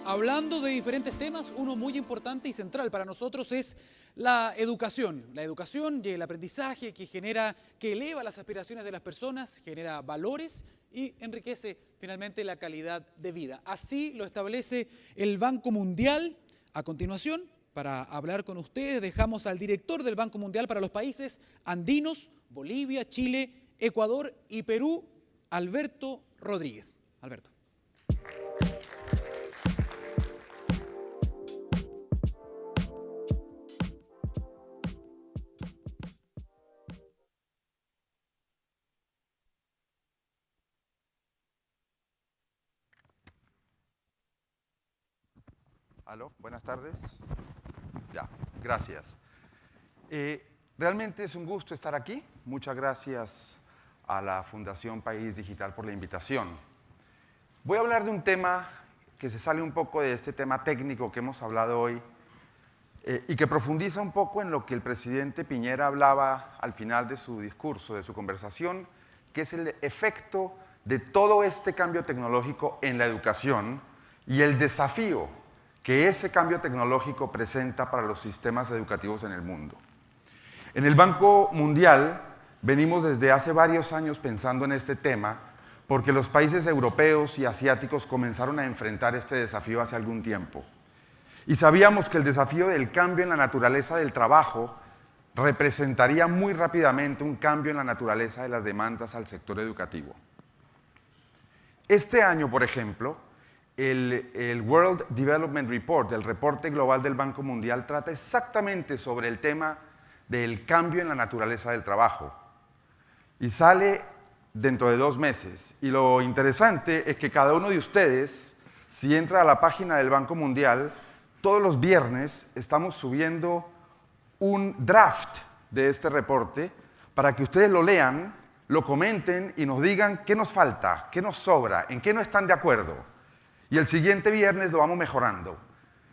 hablando de diferentes temas. Uno muy importante y central para nosotros es la educación. La educación y el aprendizaje que eleva las aspiraciones de las personas, genera valores y enriquece finalmente la calidad de vida. Así lo establece el Banco Mundial. A continuación, para hablar con ustedes, dejamos al director del Banco Mundial para los países andinos, Bolivia, Chile, Ecuador y Perú, Alberto Rodríguez. Alberto. Aló, buenas tardes. Ya, gracias. Realmente es un gusto estar aquí. Muchas gracias a la Fundación País Digital por la invitación. Voy a hablar de un tema que se sale un poco de este tema técnico que hemos hablado hoy y que profundiza un poco en lo que el presidente Piñera hablaba al final de su discurso, de su conversación, que es el efecto de todo este cambio tecnológico en la educación y el desafío que ese cambio tecnológico presenta para los sistemas educativos en el mundo. En el Banco Mundial venimos desde hace varios años pensando en este tema porque los países europeos y asiáticos comenzaron a enfrentar este desafío hace algún tiempo. Y sabíamos que el desafío del cambio en la naturaleza del trabajo representaría muy rápidamente un cambio en la naturaleza de las demandas al sector educativo. Este año, por ejemplo, el World Development Report, el reporte global del Banco Mundial, trata exactamente sobre el tema del cambio en la naturaleza del trabajo. Y sale dentro de 2 meses. Y lo interesante es que cada uno de ustedes, si entra a la página del Banco Mundial, todos los viernes estamos subiendo un draft de este reporte para que ustedes lo lean, lo comenten y nos digan qué nos falta, qué nos sobra, en qué no están de acuerdo. Y el siguiente viernes lo vamos mejorando.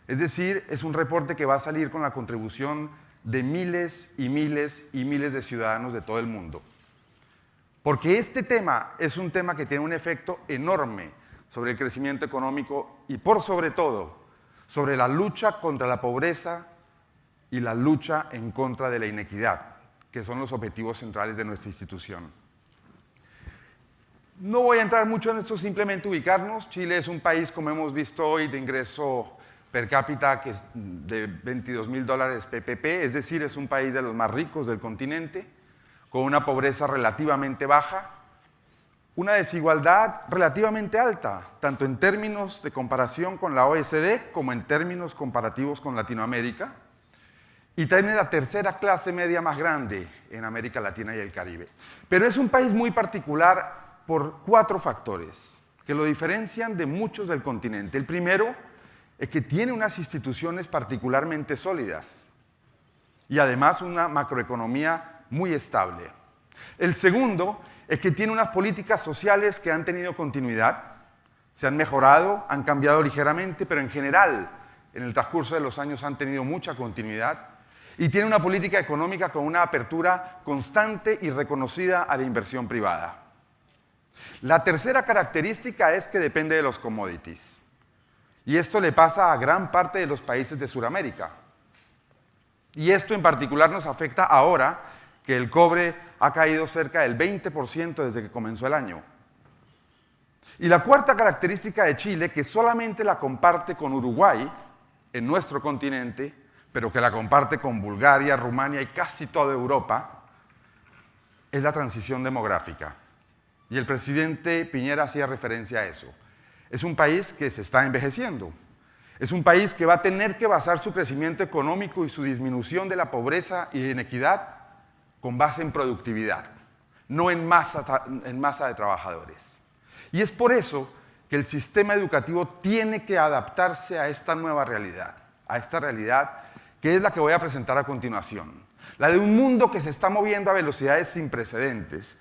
Es decir, es un reporte que va a salir con la contribución de miles y miles y miles de ciudadanos de todo el mundo. Porque este tema es un tema que tiene un efecto enorme sobre el crecimiento económico y por sobre todo sobre la lucha contra la pobreza y la lucha en contra de la inequidad, que son los objetivos centrales de nuestra institución. No voy a entrar mucho en esto, simplemente ubicarnos. Chile es un país, como hemos visto hoy, de ingreso per cápita que es de $22.000 PPP, es decir, es un país de los más ricos del continente, con una pobreza relativamente baja, una desigualdad relativamente alta, tanto en términos de comparación con la OECD como en términos comparativos con Latinoamérica, y tiene la tercera clase media más grande en América Latina y el Caribe. Pero es un país muy particular por 4 factores que lo diferencian de muchos del continente. El primero es que tiene unas instituciones particularmente sólidas y además una macroeconomía muy estable. El segundo es que tiene unas políticas sociales que han tenido continuidad, se han mejorado, han cambiado ligeramente, pero en general en el transcurso de los años han tenido mucha continuidad, y tiene una política económica con una apertura constante y reconocida a la inversión privada. La tercera característica es que depende de los commodities. Y esto le pasa a gran parte de los países de Sudamérica. Y esto en particular nos afecta ahora que el cobre ha caído cerca del 20% desde que comenzó el año. Y la cuarta característica de Chile, que solamente la comparte con Uruguay en nuestro continente, pero que la comparte con Bulgaria, Rumania y casi toda Europa, es la transición demográfica. Y el presidente Piñera hacía referencia a eso. Es un país que se está envejeciendo. Es un país que va a tener que basar su crecimiento económico y su disminución de la pobreza y de inequidad con base en productividad, no en masa de trabajadores. Y es por eso que el sistema educativo tiene que adaptarse a esta nueva realidad, a esta realidad que es la que voy a presentar a continuación. La de un mundo que se está moviendo a velocidades sin precedentes.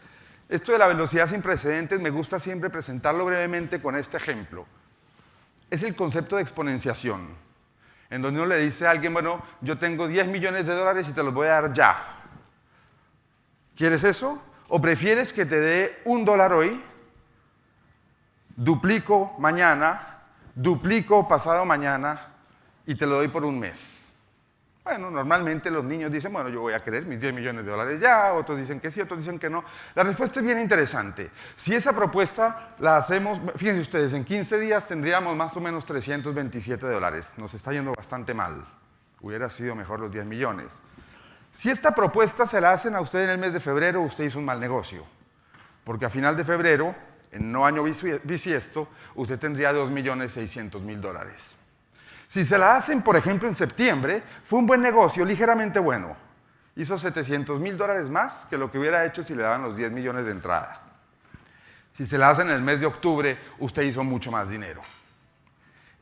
Esto de la velocidad sin precedentes me gusta siempre presentarlo brevemente con este ejemplo. Es el concepto de exponenciación, en donde uno le dice a alguien, bueno, yo tengo $10 millones y te los voy a dar ya. ¿Quieres eso? ¿O prefieres que te dé $1 hoy, duplico mañana, duplico pasado mañana y te lo doy por un mes. Bueno, normalmente los niños dicen, bueno, yo voy a querer mis 10 millones de dólares ya, otros dicen que sí, otros dicen que no. La respuesta es bien interesante. Si esa propuesta la hacemos, fíjense ustedes, en 15 días tendríamos más o menos 327 dólares. Nos está yendo bastante mal. Hubiera sido mejor los 10 millones. Si esta propuesta se la hacen a usted en el mes de febrero, usted hizo un mal negocio. Porque a final de febrero, en no año bisiesto, usted tendría 2.600.000 dólares. Si se la hacen, por ejemplo, en septiembre, fue un buen negocio, ligeramente bueno. Hizo 700.000 dólares más que lo que hubiera hecho si le daban los 10 millones de entrada. Si se la hacen en el mes de octubre, usted hizo mucho más dinero.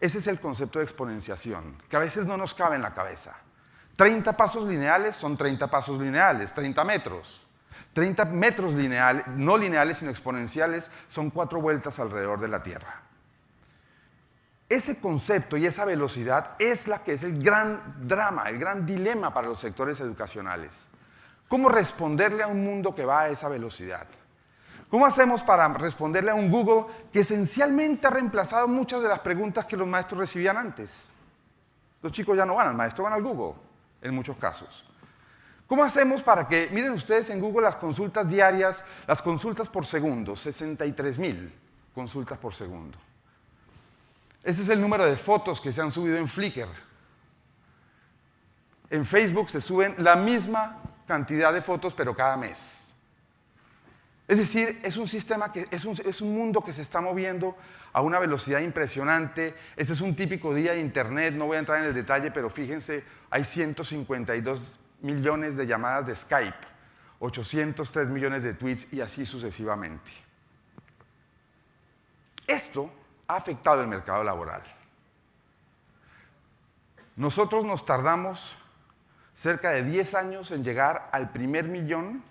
Ese es el concepto de exponenciación, que a veces no nos cabe en la cabeza. 30 pasos lineales son 30 pasos lineales, 30 metros. 30 metros lineales, no lineales, sino exponenciales, son 4 vueltas alrededor de la Tierra. Ese concepto y esa velocidad es la que es el gran drama, el gran dilema para los sectores educacionales. ¿Cómo responderle a un mundo que va a esa velocidad? ¿Cómo hacemos para responderle a un Google que esencialmente ha reemplazado muchas de las preguntas que los maestros recibían antes? Los chicos ya no van al maestro, van al Google, en muchos casos. ¿Cómo hacemos para que, miren ustedes en Google las consultas diarias, las consultas por segundo, 63.000 consultas por segundo? Ese es el número de fotos que se han subido en Flickr. En Facebook se suben la misma cantidad de fotos, pero cada mes. Es decir, es un sistema que es un mundo que se está moviendo a una velocidad impresionante. Ese es un típico día de Internet, no voy a entrar en el detalle, pero fíjense, hay 152 millones de llamadas de Skype, 803 millones de tweets y así sucesivamente. Esto ha afectado el mercado laboral. Nosotros nos tardamos cerca de 10 años en llegar al primer millón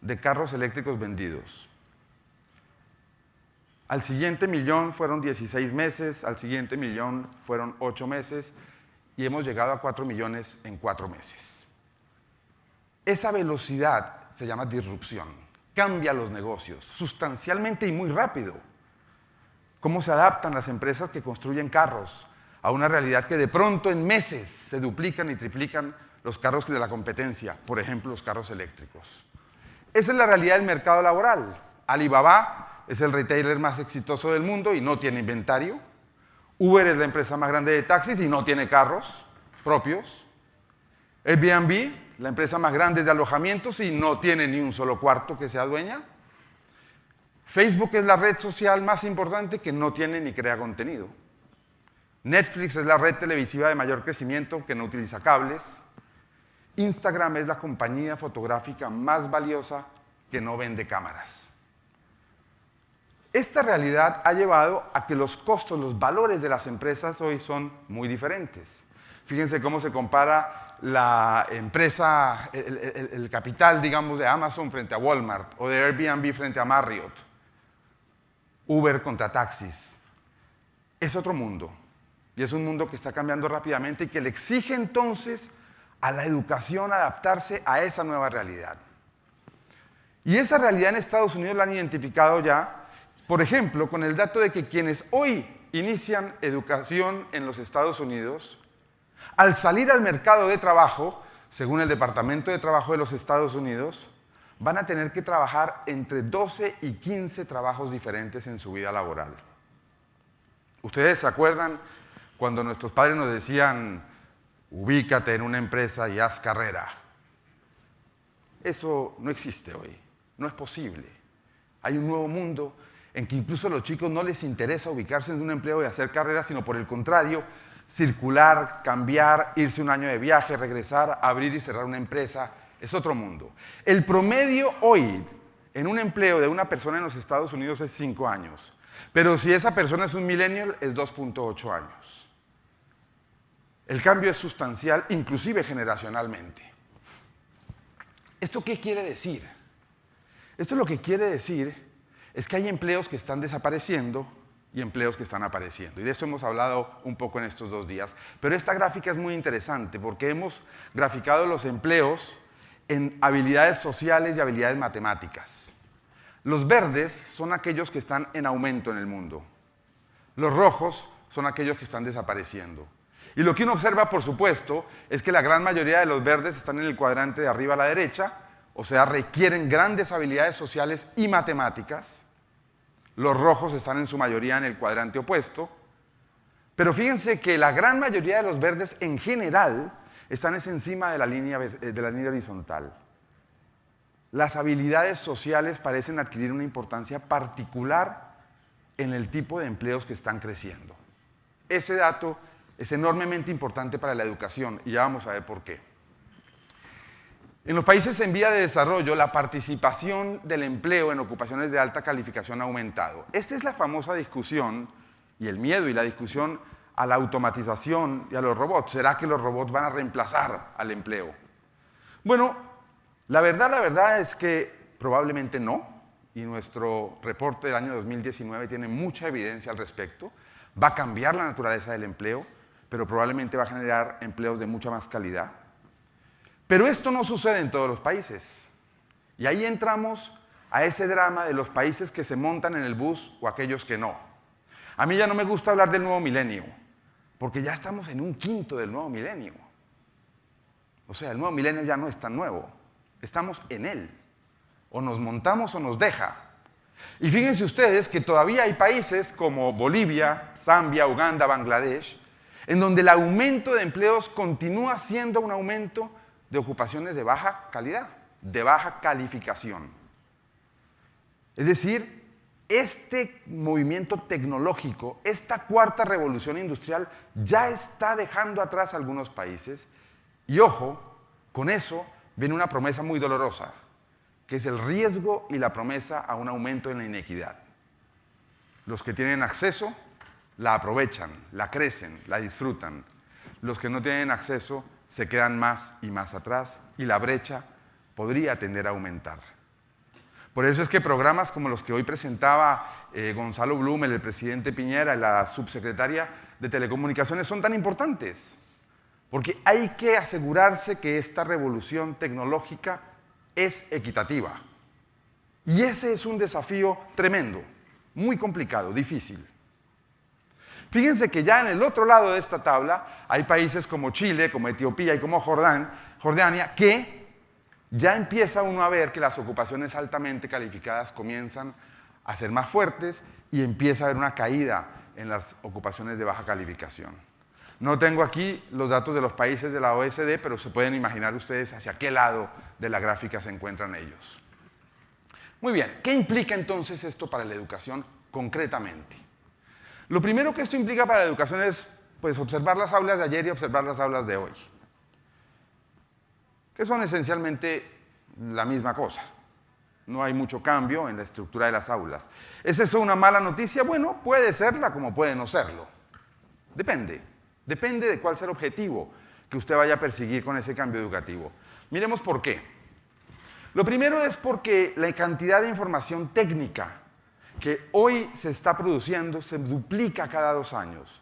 de carros eléctricos vendidos. Al siguiente millón fueron 16 meses, al siguiente millón fueron 8 meses y hemos llegado a 4 millones en 4 meses. Esa velocidad se llama disrupción, cambia los negocios sustancialmente y muy rápido. ¿Cómo se adaptan las empresas que construyen carros a una realidad que de pronto en meses se duplican y triplican los carros de la competencia, por ejemplo, los carros eléctricos? Esa es la realidad del mercado laboral. Alibaba es el retailer más exitoso del mundo y no tiene inventario. Uber es la empresa más grande de taxis y no tiene carros propios. Airbnb, la empresa más grande de alojamientos y no tiene ni un solo cuarto que sea dueña. Facebook es la red social más importante que no tiene ni crea contenido. Netflix es la red televisiva de mayor crecimiento que no utiliza cables. Instagram es la compañía fotográfica más valiosa que no vende cámaras. Esta realidad ha llevado a que los costos, los valores de las empresas hoy son muy diferentes. Fíjense cómo se compara la empresa, el capital, digamos, de Amazon frente a Walmart o de Airbnb frente a Marriott. Uber contra taxis. Es otro mundo. Y es un mundo que está cambiando rápidamente y que le exige entonces a la educación adaptarse a esa nueva realidad. Y esa realidad en Estados Unidos la han identificado ya, por ejemplo, con el dato de que quienes hoy inician educación en los Estados Unidos, al salir al mercado de trabajo, según el Departamento de Trabajo de los Estados Unidos, van a tener que trabajar entre 12 y 15 trabajos diferentes en su vida laboral. ¿Ustedes se acuerdan cuando nuestros padres nos decían, ubícate en una empresa y haz carrera? Eso no existe hoy, no es posible. Hay un nuevo mundo en que incluso a los chicos no les interesa ubicarse en un empleo y hacer carrera, sino por el contrario, circular, cambiar, irse un año de viaje, regresar, abrir y cerrar una empresa. Es otro mundo. El promedio hoy en un empleo de una persona en los Estados Unidos es 5 años. Pero si esa persona es un millennial, es 2.8 años. El cambio es sustancial, inclusive generacionalmente. ¿Esto qué quiere decir? Esto lo que quiere decir es que hay empleos que están desapareciendo y empleos que están apareciendo. Y de eso hemos hablado un poco en estos 2 días. Pero esta gráfica es muy interesante porque hemos graficado los empleos en habilidades sociales y habilidades matemáticas. Los verdes son aquellos que están en aumento en el mundo. Los rojos son aquellos que están desapareciendo. Y lo que uno observa, por supuesto, es que la gran mayoría de los verdes están en el cuadrante de arriba a la derecha, o sea, requieren grandes habilidades sociales y matemáticas. Los rojos están en su mayoría en el cuadrante opuesto. Pero fíjense que la gran mayoría de los verdes en general están encima de la línea horizontal. Las habilidades sociales parecen adquirir una importancia particular en el tipo de empleos que están creciendo. Ese dato es enormemente importante para la educación y ya vamos a ver por qué. En los países en vía de desarrollo, la participación del empleo en ocupaciones de alta calificación ha aumentado. Esta es la famosa discusión y el miedo y la discusión a la automatización y a los robots. ¿Será que los robots van a reemplazar al empleo? Bueno, la verdad es que probablemente no, y nuestro reporte del año 2019 tiene mucha evidencia al respecto. Va a cambiar la naturaleza del empleo, pero probablemente va a generar empleos de mucha más calidad. Pero esto no sucede en todos los países. Y ahí entramos a ese drama de los países que se montan en el bus o aquellos que no. A mí ya no me gusta hablar del nuevo milenio, porque ya estamos en un quinto del nuevo milenio. O sea, el nuevo milenio ya no es tan nuevo. Estamos en él. O nos montamos o nos deja. Y fíjense ustedes que todavía hay países como Bolivia, Zambia, Uganda, Bangladesh, en donde el aumento de empleos continúa siendo un aumento de ocupaciones de baja calidad, de baja calificación. Es decir, este movimiento tecnológico, esta cuarta revolución industrial, ya está dejando atrás a algunos países. Y ojo, con eso viene una promesa muy dolorosa, que es el riesgo y la promesa a un aumento en la inequidad. Los que tienen acceso la aprovechan, la crecen, la disfrutan. Los que no tienen acceso se quedan más y más atrás y la brecha podría tender a aumentar. Por eso es que programas como los que hoy presentaba Gonzalo Blumel, el presidente Piñera y la subsecretaria de Telecomunicaciones son tan importantes, porque hay que asegurarse que esta revolución tecnológica es equitativa. Y ese es un desafío tremendo, muy complicado, difícil. Fíjense que ya en el otro lado de esta tabla hay países como Chile, como Etiopía y como Jordania, que ya empieza uno a ver que las ocupaciones altamente calificadas comienzan a ser más fuertes y empieza a haber una caída en las ocupaciones de baja calificación. No tengo aquí los datos de los países de la OECD, pero se pueden imaginar ustedes hacia qué lado de la gráfica se encuentran ellos. Muy bien, ¿qué implica entonces esto para la educación concretamente? Lo primero que esto implica para la educación es pues, observar las aulas de ayer y observar las aulas de hoy, que son esencialmente la misma cosa. No hay mucho cambio en la estructura de las aulas. ¿Es eso una mala noticia? Bueno, puede serla como puede no serlo. Depende de cuál sea el objetivo que usted vaya a perseguir con ese cambio educativo. Miremos por qué. Lo primero es porque la cantidad de información técnica que hoy se está produciendo se duplica cada 2 años,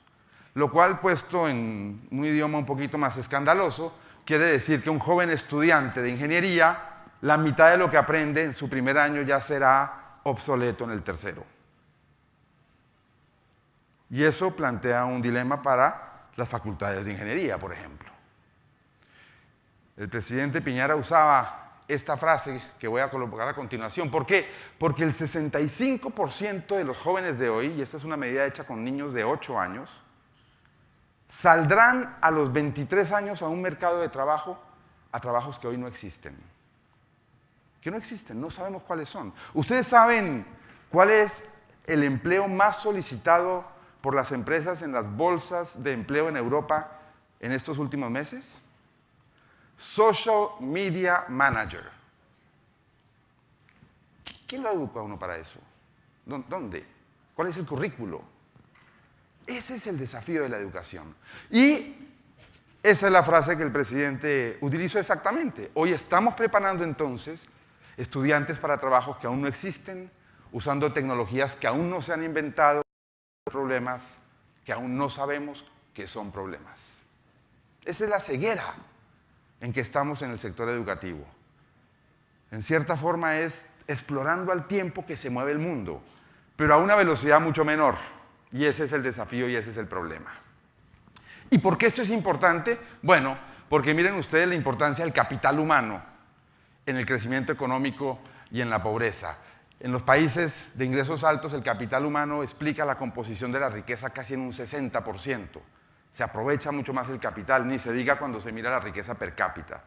lo cual, puesto en un idioma un poquito más escandaloso, quiere decir que un joven estudiante de ingeniería, la mitad de lo que aprende en su primer año ya será obsoleto en el tercero. Y eso plantea un dilema para las facultades de ingeniería, por ejemplo. El presidente Piñera usaba esta frase que voy a colocar a continuación. ¿Por qué? Porque el 65% de los jóvenes de hoy, y esta es una medida hecha con niños de 8 años, saldrán a los 23 años a un mercado de trabajo, a trabajos que hoy no existen. Que no existen, no sabemos cuáles son. ¿Ustedes saben cuál es el empleo más solicitado por las empresas en las bolsas de empleo en Europa en estos últimos meses? Social Media Manager. ¿Quién lo educa a uno para eso? ¿Dónde? ¿Cuál es el currículo? Ese es el desafío de la educación. Y esa es la frase que el presidente utilizó exactamente. Hoy estamos preparando entonces estudiantes para trabajos que aún no existen, usando tecnologías que aún no se han inventado, problemas que aún no sabemos que son problemas. Esa es la ceguera en que estamos en el sector educativo. En cierta forma es explorando al tiempo que se mueve el mundo, pero a una velocidad mucho menor. Y ese es el desafío y ese es el problema. ¿Y por qué esto es importante? Bueno, porque miren ustedes la importancia del capital humano en el crecimiento económico y en la pobreza. En los países de ingresos altos, el capital humano explica la composición de la riqueza casi en un 60%. Se aprovecha mucho más el capital, ni se diga cuando se mira la riqueza per cápita.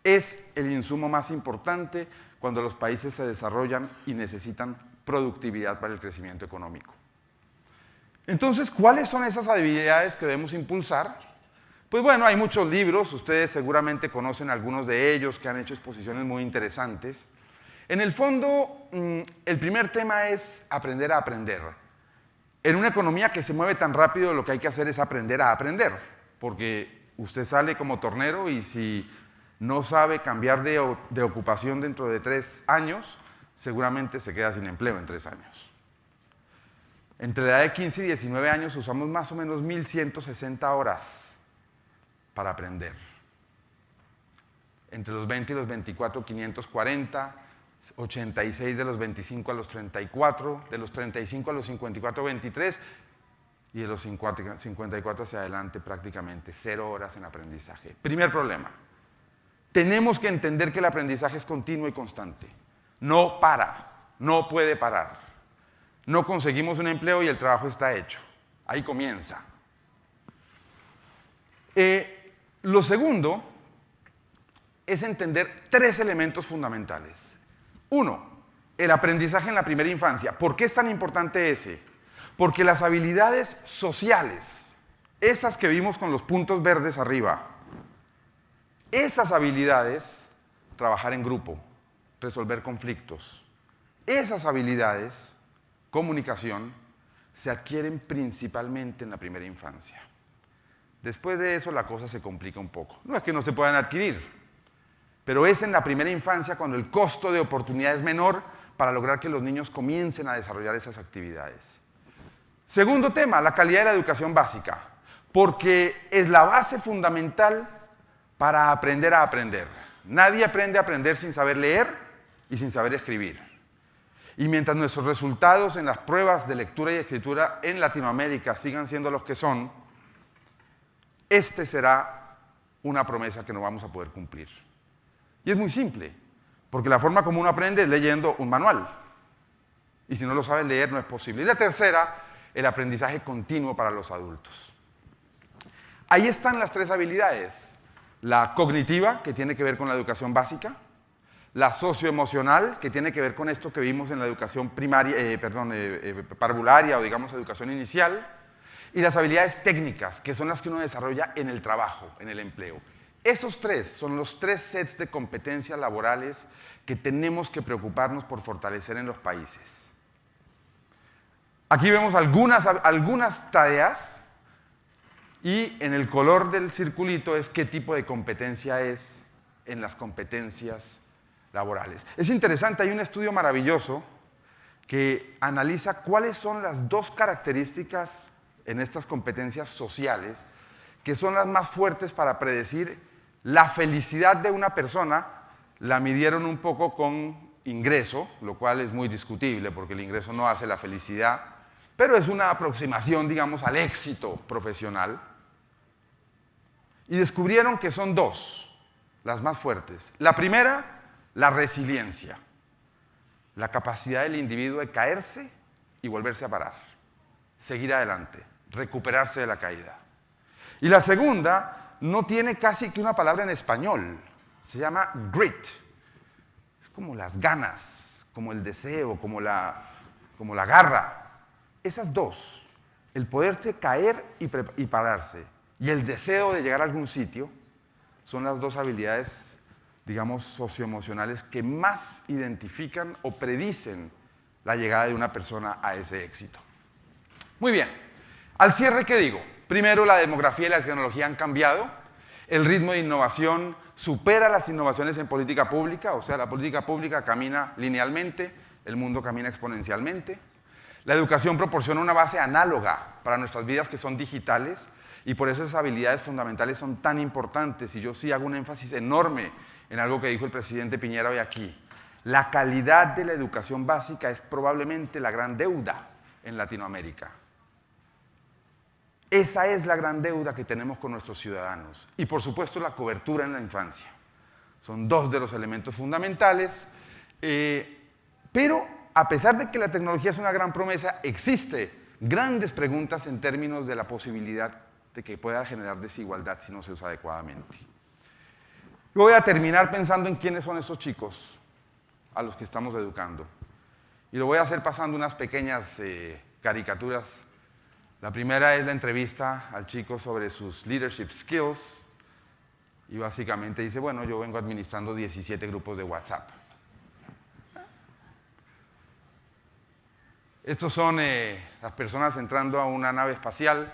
Es el insumo más importante cuando los países se desarrollan y necesitan productividad para el crecimiento económico. Entonces, ¿cuáles son esas habilidades que debemos impulsar? Pues bueno, hay muchos libros, ustedes seguramente conocen algunos de ellos que han hecho exposiciones muy interesantes. En el fondo, el primer tema es aprender a aprender. En una economía que se mueve tan rápido, lo que hay que hacer es aprender a aprender, porque usted sale como tornero y si no sabe cambiar de ocupación dentro de 3 años, seguramente se queda sin empleo en 3 años. Entre la edad de 15 y 19 años usamos más o menos 1.160 horas para aprender. Entre los 20 y los 24, 540, 86 de los 25 a los 34, de los 35 a los 54, 23, y de los 54 hacia adelante prácticamente 0 horas en aprendizaje. Primer problema. Tenemos que entender que el aprendizaje es continuo y constante. No para, no puede parar. No conseguimos un empleo y el trabajo está hecho. Ahí comienza. Lo segundo es entender 3 elementos fundamentales. 1, el aprendizaje en la primera infancia. ¿Por qué es tan importante ese? Porque las habilidades sociales, esas que vimos con los puntos verdes arriba, esas habilidades, trabajar en grupo, resolver conflictos, esas habilidades, comunicación, se adquieren principalmente en la primera infancia. Después de eso la cosa se complica un poco. No es que no se puedan adquirir, pero es en la primera infancia cuando el costo de oportunidad es menor para lograr que los niños comiencen a desarrollar esas actividades. Segundo tema, la calidad de la educación básica, porque es la base fundamental para aprender a aprender. Nadie aprende a aprender sin saber leer y sin saber escribir. Y mientras nuestros resultados en las pruebas de lectura y escritura en Latinoamérica sigan siendo los que son, este será una promesa que no vamos a poder cumplir. Y es muy simple, porque la forma como uno aprende es leyendo un manual. Y si no lo sabe leer, no es posible. Y la tercera, el aprendizaje continuo para los adultos. Ahí están las 3 habilidades. La cognitiva, que tiene que ver con la educación básica. La socioemocional, que tiene que ver con esto que vimos en la educación primaria, parvularia o digamos educación inicial. Y las habilidades técnicas, que son las que uno desarrolla en el trabajo, en el empleo. Esos 3 son los 3 sets de competencias laborales que tenemos que preocuparnos por fortalecer en los países. Aquí vemos algunas tareas y en el color del circulito es qué tipo de competencia es en las competencias laborales. Es interesante, hay un estudio maravilloso que analiza cuáles son las 2 características en estas competencias sociales que son las más fuertes para predecir la felicidad de una persona. La midieron un poco con ingreso, lo cual es muy discutible porque el ingreso no hace la felicidad, pero es una aproximación, digamos, al éxito profesional. Y descubrieron que son 2, las más fuertes. La primera, la resiliencia, la capacidad del individuo de caerse y volverse a parar, seguir adelante, recuperarse de la caída. Y la segunda no tiene casi que una palabra en español, se llama grit. Es como las ganas, como el deseo, como la garra. Esas 2, el poderse caer y pararse y el deseo de llegar a algún sitio, son las 2 habilidades, digamos, socioemocionales que más identifican o predicen la llegada de una persona a ese éxito. Muy bien, al cierre, ¿qué digo? Primero, la demografía y la tecnología han cambiado, el ritmo de innovación supera las innovaciones en política pública, o sea, la política pública camina linealmente, el mundo camina exponencialmente. La educación proporciona una base análoga para nuestras vidas que son digitales y por eso esas habilidades fundamentales son tan importantes y yo sí hago un énfasis enorme en algo que dijo el presidente Piñera hoy aquí. La calidad de la educación básica es probablemente la gran deuda en Latinoamérica. Esa es la gran deuda que tenemos con nuestros ciudadanos. Y por supuesto la cobertura en la infancia. Son dos de los elementos fundamentales. Pero a pesar de que la tecnología es una gran promesa, existe grandes preguntas en términos de la posibilidad de que pueda generar desigualdad si no se usa adecuadamente. Yo voy a terminar pensando en quiénes son esos chicos a los que estamos educando. Y lo voy a hacer pasando unas pequeñas caricaturas. La primera es la entrevista al chico sobre sus leadership skills. Y básicamente dice, bueno, yo vengo administrando 17 grupos de WhatsApp. Estos son las personas entrando a una nave espacial.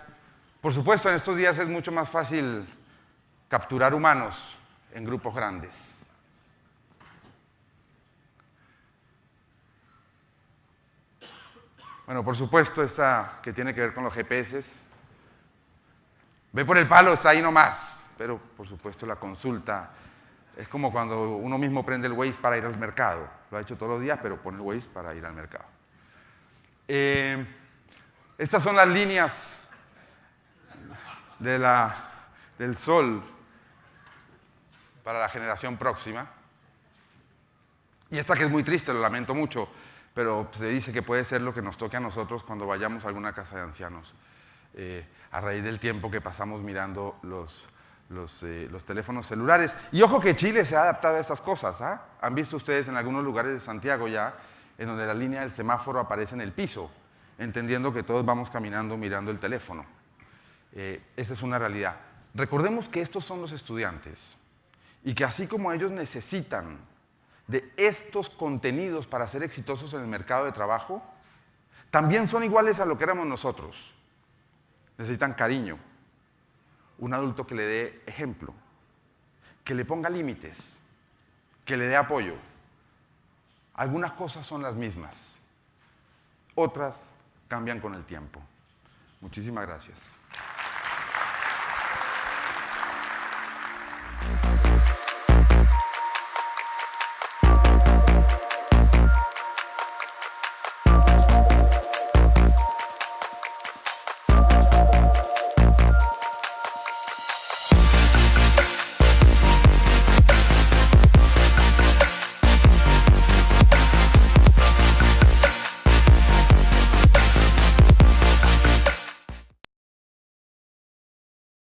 Por supuesto, en estos días es mucho más fácil capturar humanos en grupos grandes. Bueno, por supuesto, esta que tiene que ver con los GPS. Ve por el palo, está ahí nomás. Pero, por supuesto, la consulta es como cuando uno mismo prende el Waze para ir al mercado. Lo ha hecho todos los días, pero pone el Waze para ir al mercado. Estas son las líneas del Sol para la generación próxima. Y esta que es muy triste, lo lamento mucho, pero se dice que puede ser lo que nos toque a nosotros cuando vayamos a alguna casa de ancianos, a raíz del tiempo que pasamos mirando los teléfonos celulares. Y ojo que Chile se ha adaptado a estas cosas. ¿Han visto ustedes en algunos lugares de Santiago ya, en donde la línea del semáforo aparece en el piso, entendiendo que todos vamos caminando mirando el teléfono? Esa es una realidad. Recordemos que estos son los estudiantes y que así como ellos necesitan de estos contenidos para ser exitosos en el mercado de trabajo, también son iguales a lo que éramos nosotros. Necesitan cariño, un adulto que le dé ejemplo, que le ponga límites, que le dé apoyo. Algunas cosas son las mismas, otras cambian con el tiempo. Muchísimas gracias.